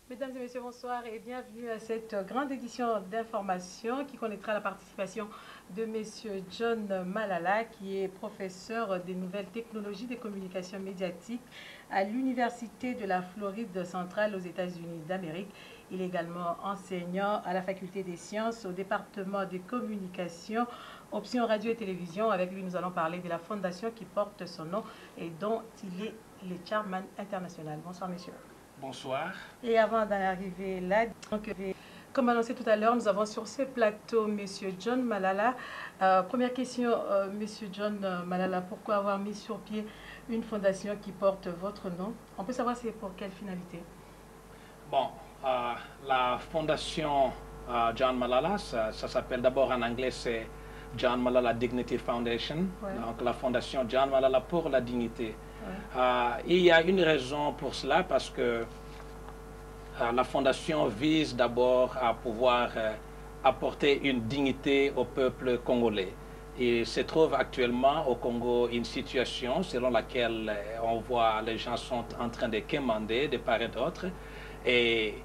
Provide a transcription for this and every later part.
Mesdames et messieurs, bonsoir et bienvenue à cette grande édition d'information qui connaîtra la participation de Monsieur John Malala, qui est professeur des nouvelles technologies des communications médiatiques à l'Université de la Floride centrale aux États-Unis d'Amérique. Il est également enseignant à la Faculté des sciences au département des communications, options radio et télévision. Avec lui, nous allons parler de la fondation qui porte son nom et dont il est le chairman international. Bonsoir, messieurs. Bonsoir. Et avant d'en arriver là, donc, comme annoncé tout à l'heure, nous avons sur ce plateau M. John Malala. Première question, M. John Malala, pourquoi avoir mis sur pied une fondation qui porte votre nom? On peut savoir c'est pour quelle finalité? Bon, la fondation John Malala, ça s'appelle d'abord en anglais, c'est John Malala Dignity Foundation. Ouais. Donc la fondation John Malala pour la dignité. Ouais. Il y a une raison pour cela, parce que la fondation vise d'abord à pouvoir apporter une dignité au peuple congolais. Il se trouve actuellement au Congo une situation selon laquelle on voit les gens sont en train de quémander de part et d'autre. Et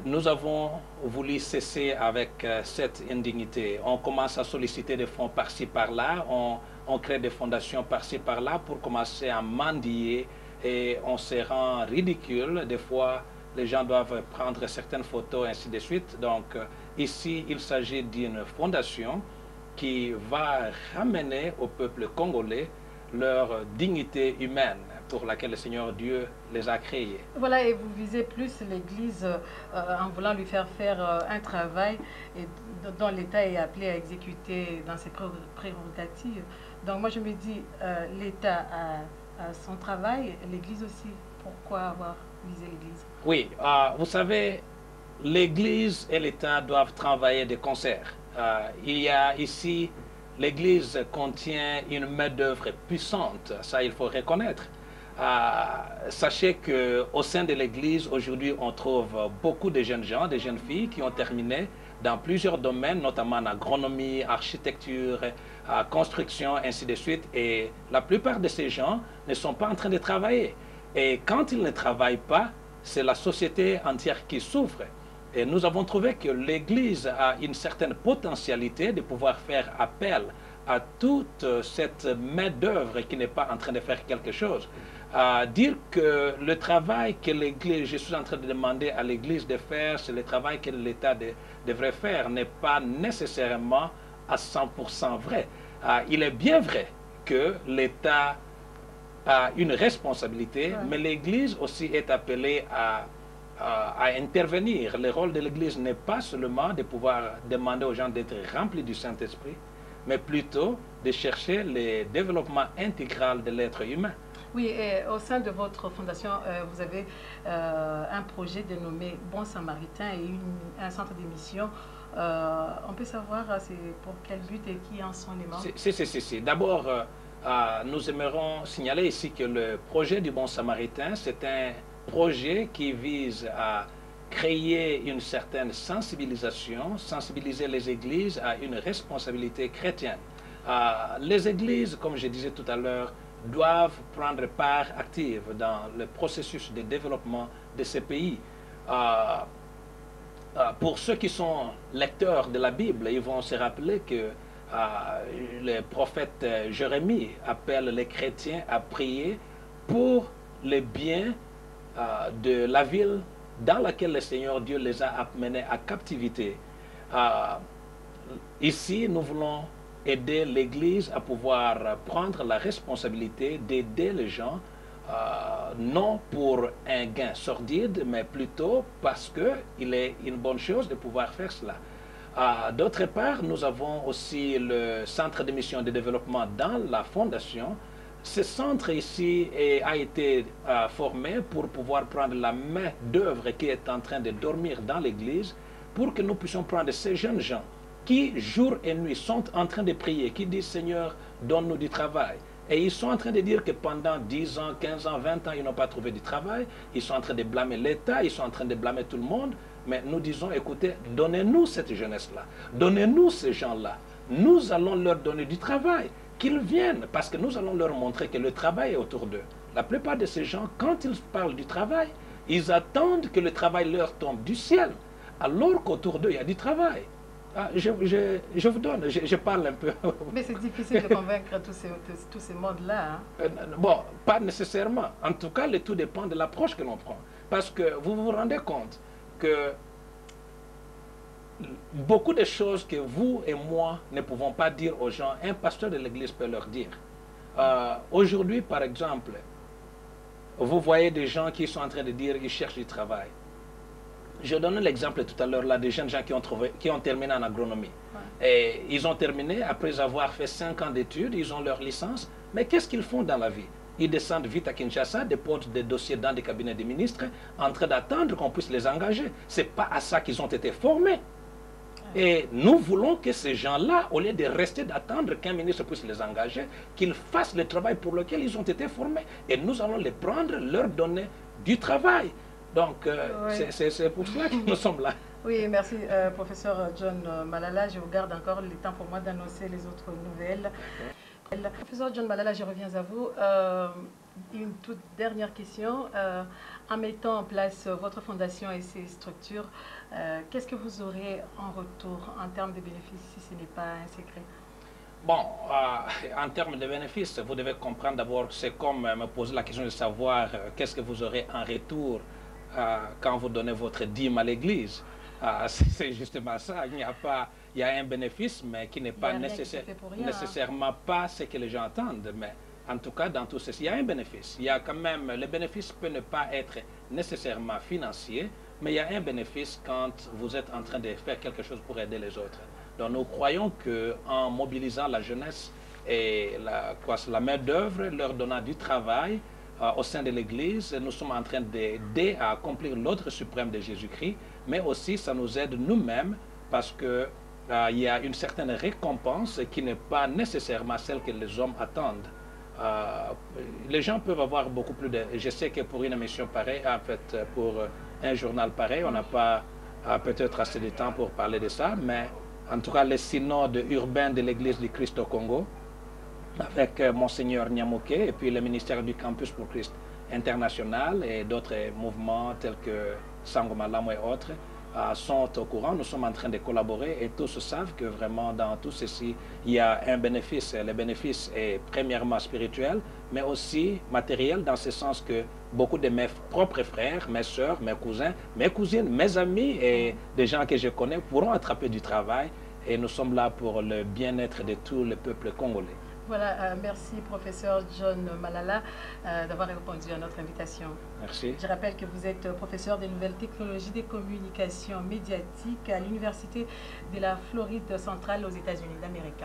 nous avons voulu cesser avec cette indignité. On commence à solliciter des fonds par-ci par-là, on crée des fondations par-ci par-là pour commencer à mendier et on se rend ridicule. Des fois, les gens doivent prendre certaines photos, ainsi de suite. Donc, ici, il s'agit d'une fondation qui va ramener au peuple congolais leur dignité humaine pour laquelle le Seigneur Dieu les a créés. Voilà, et vous visez plus l'Église en voulant lui faire un travail et dont l'État est appelé à exécuter dans ses prérogatives. Donc moi je me dis, l'État a son travail, l'Église aussi. Pourquoi avoir visé l'Église? Oui, vous savez, l'Église et l'État doivent travailler de concert. Il y a ici, l'Église contient une main-d'œuvre puissante, ça il faut reconnaître. Sachez qu'au sein de l'Église, aujourd'hui, on trouve beaucoup de jeunes gens, des jeunes filles qui ont terminé dans plusieurs domaines, notamment en agronomie, architecture, construction, ainsi de suite. Et la plupart de ces gens ne sont pas en train de travailler. Et quand ils ne travaillent pas, c'est la société entière qui souffre. Et nous avons trouvé que l'Église a une certaine potentialité de pouvoir faire appel à toute cette main-d'œuvre qui n'est pas en train de faire quelque chose. Dire que le travail que l'Église, je suis en train de demander à l'Église de faire, c'est le travail que l'État devrait faire, n'est pas nécessairement à 100% vrai. Il est bien vrai que l'État a une responsabilité, mais l'Église aussi est appelée à intervenir. Le rôle de l'Église n'est pas seulement de pouvoir demander aux gens d'être remplis du Saint-Esprit, mais plutôt de chercher le développement intégral de l'être humain. Oui, et au sein de votre fondation, vous avez un projet dénommé Bon Samaritain et un centre d'émission. On peut savoir c'est pour quel but et qui en sont les membres? Si. D'abord, nous aimerions signaler ici que le projet du Bon Samaritain, c'est un projet qui vise à créer une certaine sensibilisation, sensibiliser les églises à une responsabilité chrétienne. Les églises, comme je disais tout à l'heure, doivent prendre part active dans le processus de développement de ces pays. Pour ceux qui sont lecteurs de la Bible, ils vont se rappeler que le prophète Jérémie appelle les chrétiens à prier pour le bien de la ville dans laquelle le Seigneur Dieu les a amenés à captivité. Ici, nous voulons aider l'Église à pouvoir prendre la responsabilité d'aider les gens, non pour un gain sordide, mais plutôt parce qu'il est une bonne chose de pouvoir faire cela. D'autre part, nous avons aussi le centre de mission de développement dans la fondation. Ce centre ici a été formé pour pouvoir prendre la main d'œuvre qui est en train de dormir dans l'Église, pour que nous puissions prendre ces jeunes gens qui, jour et nuit, sont en train de prier, qui disent « Seigneur, donne-nous du travail ». Et ils sont en train de dire que pendant 10 ans, 15 ans, 20 ans, ils n'ont pas trouvé du travail. Ils sont en train de blâmer l'État, ils sont en train de blâmer tout le monde. Mais nous disons, écoutez, donnez-nous cette jeunesse-là, donnez-nous ces gens-là. Nous allons leur donner du travail, qu'ils viennent, parce que nous allons leur montrer que le travail est autour d'eux. La plupart de ces gens, quand ils parlent du travail, Ils attendent que le travail leur tombe du ciel, alors qu'autour d'eux, il y a du travail. Ah, je vous donne, je parle un peu. Mais c'est difficile de convaincre tous ces mondes-là. Hein. Bon, pas nécessairement. En tout cas, le tout dépend de l'approche que l'on prend. Parce que vous vous rendez compte que beaucoup de choses que vous et moi ne pouvons pas dire aux gens, un pasteur de l'église peut leur dire. Aujourd'hui, par exemple, vous voyez des gens qui sont en train de dire qu'ils cherchent du travail. Je donnais l'exemple tout à l'heure là des jeunes gens qui ont terminé en agronomie. Ouais. Et ils ont terminé après avoir fait 5 ans d'études, ils ont leur licence. Mais qu'est-ce qu'ils font dans la vie? Ils descendent vite à Kinshasa, déposent des dossiers dans des cabinets des ministres, en train d'attendre qu'on puisse les engager. Ce n'est pas à ça qu'ils ont été formés. Et nous voulons que ces gens-là, au lieu de rester d'attendre qu'un ministre puisse les engager, qu'ils fassent le travail pour lequel ils ont été formés. Et nous allons les prendre, leur donner du travail. Donc, oui. C'est pour cela que nous sommes là. Oui, merci, professeur John Malala. Je vous garde encore le temps pour moi d'annoncer les autres nouvelles. Professeur John Malala, je reviens à vous. Une toute dernière question. En mettant en place votre fondation et ses structures, qu'est-ce que vous aurez en retour en termes de bénéfices, si ce n'est pas un secret? Bon, en termes de bénéfices, vous devez comprendre d'abord, c'est comme me poser la question de savoir qu'est-ce que vous aurez en retour quand vous donnez votre dîme à l'église. C'est justement ça. Il y a un bénéfice, mais qui n'est pas nécessairement pas ce que les gens attendent. Mais en tout cas, dans tout ceci, il y a un bénéfice. Il y a quand même, le bénéfice peut ne pas être nécessairement financier, mais il y a un bénéfice quand vous êtes en train de faire quelque chose pour aider les autres. Donc nous croyons qu'en mobilisant la jeunesse et la main-d'œuvre, leur donnant du travail au sein de l'Église, nous sommes en train d'aider à accomplir l'ordre suprême de Jésus-Christ, mais aussi ça nous aide nous-mêmes parce que il y a une certaine récompense qui n'est pas nécessairement celle que les hommes attendent. Les gens peuvent avoir beaucoup plus de... Je sais que pour une émission pareille, en fait, pour un journal pareil, on n'a pas peut-être assez de temps pour parler de ça, mais en tout cas, le synode urbain de l'Église du Christ au Congo, avec Monseigneur Nyamoké et puis le ministère du Campus pour Christ international et d'autres mouvements tels que Sangomalamu et autres, sont au courant. Nous sommes en train de collaborer et tous savent que vraiment dans tout ceci, il y a un bénéfice. Le bénéfice est premièrement spirituel, mais aussi matériel dans ce sens que beaucoup de mes propres frères, mes soeurs, mes cousins, mes cousines, mes amis et des gens que je connais pourront attraper du travail et nous sommes là pour le bien-être de tout le peuple congolais. Voilà, merci professeur John Malala d'avoir répondu à notre invitation. Merci. Je rappelle que vous êtes professeur des nouvelles technologies des communications médiatiques à l'Université de la Floride centrale aux États-Unis d'Amérique.